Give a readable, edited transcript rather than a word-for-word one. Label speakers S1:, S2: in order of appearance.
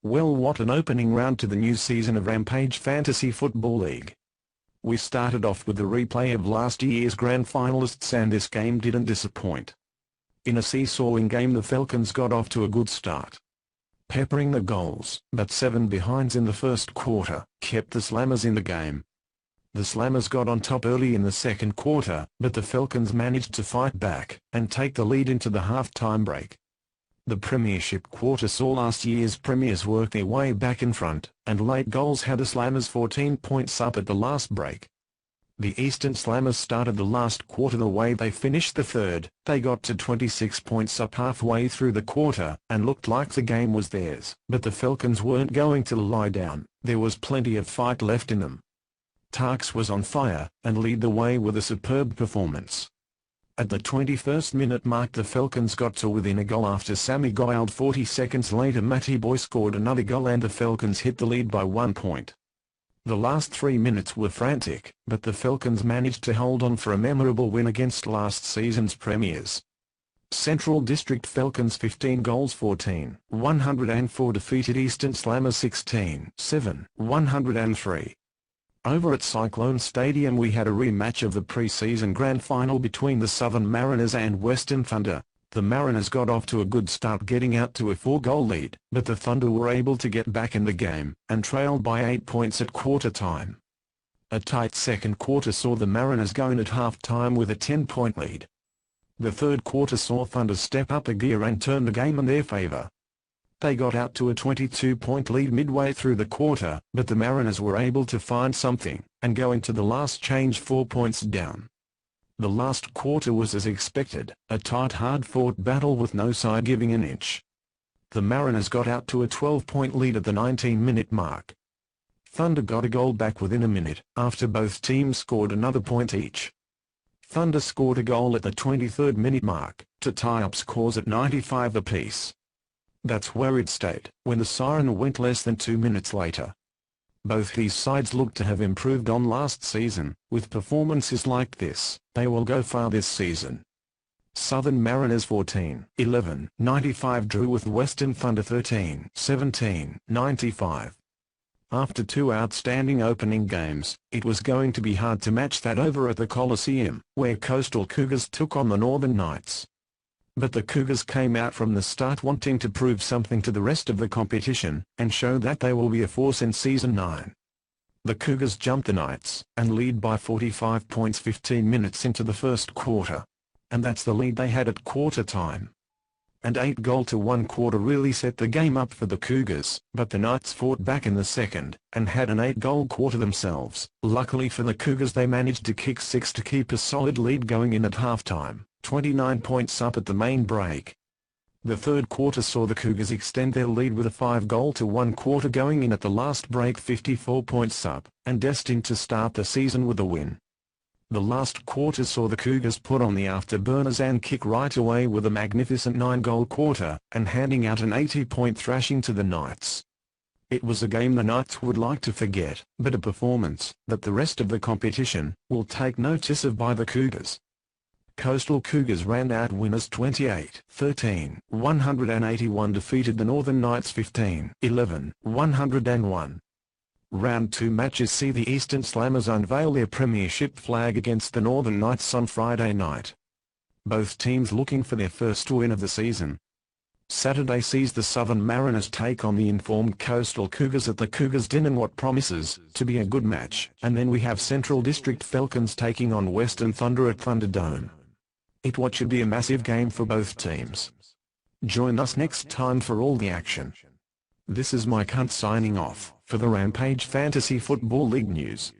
S1: Well, what an opening round to the new season of Rampage Fantasy Football League. We started off with the replay of last year's grand finalists, and this game didn't disappoint. In a seesawing game, the Falcons got off to a good start, peppering the goals, but 7 behinds in the first quarter kept the Slammers in the game. The Slammers got on top early in the second quarter, but the Falcons managed to fight back and take the lead into the half-time break. The Premiership quarter saw last year's premiers work their way back in front, and late goals had the Slammers 14 points up at the last break. The Eastern Slammers started the last quarter the way they finished the third. They got to 26 points up halfway through the quarter, and looked like the game was theirs. But the Falcons weren't going to lie down. There was plenty of fight left in them. Tarks was on fire, and led the way with a superb performance. At the 21st minute mark, the Falcons got to within a goal after Sammy Gould. 40 seconds later, Matty Boy scored another goal and the Falcons hit the lead by 1 point. The last 3 minutes were frantic, but the Falcons managed to hold on for a memorable win against last season's premiers. Central District Falcons 15 goals 14, 104 defeated Eastern Slammers 16, 7, 103. Over at Cyclone Stadium, we had a rematch of the pre-season grand final between the Southern Mariners and Western Thunder. The Mariners got off to a good start, getting out to a 4-goal lead, but the Thunder were able to get back in the game, and trailed by 8 points at quarter time. A tight second quarter saw the Mariners going at half-time with a 10-point lead. The third quarter saw Thunder step up a gear and turn the game in their favor. They got out to a 22-point lead midway through the quarter, but the Mariners were able to find something, and go into the last change 4 points down. The last quarter was as expected, a tight, hard-fought battle with no side giving an inch. The Mariners got out to a 12-point lead at the 19-minute mark. Thunder got a goal back within a minute, after both teams scored another point each. Thunder scored a goal at the 23rd minute mark, to tie up scores at 95 apiece. That's where it stayed, when the siren went less than 2 minutes later. Both these sides look to have improved on last season. With performances like this, they will go far this season. Southern Mariners 14-11, 95 drew with Western Thunder 13-17, 95. After 2 outstanding opening games, it was going to be hard to match that over at the Coliseum, where Coastal Cougars took on the Northern Knights. But the Cougars came out from the start wanting to prove something to the rest of the competition, and show that they will be a force in Season 9. The Cougars jumped the Knights, and lead by 45 points 15 minutes into the first quarter. And that's the lead they had at quarter time. And 8-1 quarter really set the game up for the Cougars, but the Knights fought back in the second, and had an 8-goal quarter themselves. Luckily for the Cougars, they managed to kick 6 to keep a solid lead going in at halftime. 29 points up at the main break. The third quarter saw the Cougars extend their lead with a 5-1 quarter going in at the last break, 54 points up, and destined to start the season with a win. The last quarter saw the Cougars put on the afterburners and kick right away with a magnificent 9-goal quarter, and handing out an 80-point thrashing to the Knights. It was a game the Knights would like to forget, but a performance that the rest of the competition will take notice of by the Cougars. Coastal Cougars ran out winners 28-13, 181 defeated the Northern Knights 15-11, 101. Round 2 matches see the Eastern Slammers unveil their premiership flag against the Northern Knights on Friday night. Both teams looking for their first win of the season. Saturday sees the Southern Mariners take on the informed Coastal Cougars at the Cougars Den in what promises to be a good match, and then we have Central District Falcons taking on Western Thunder at Thunderdome. It should be a massive game for both teams. Join us next time for all the action. This is Mike Hunt signing off for the Rampage Fantasy Football League News.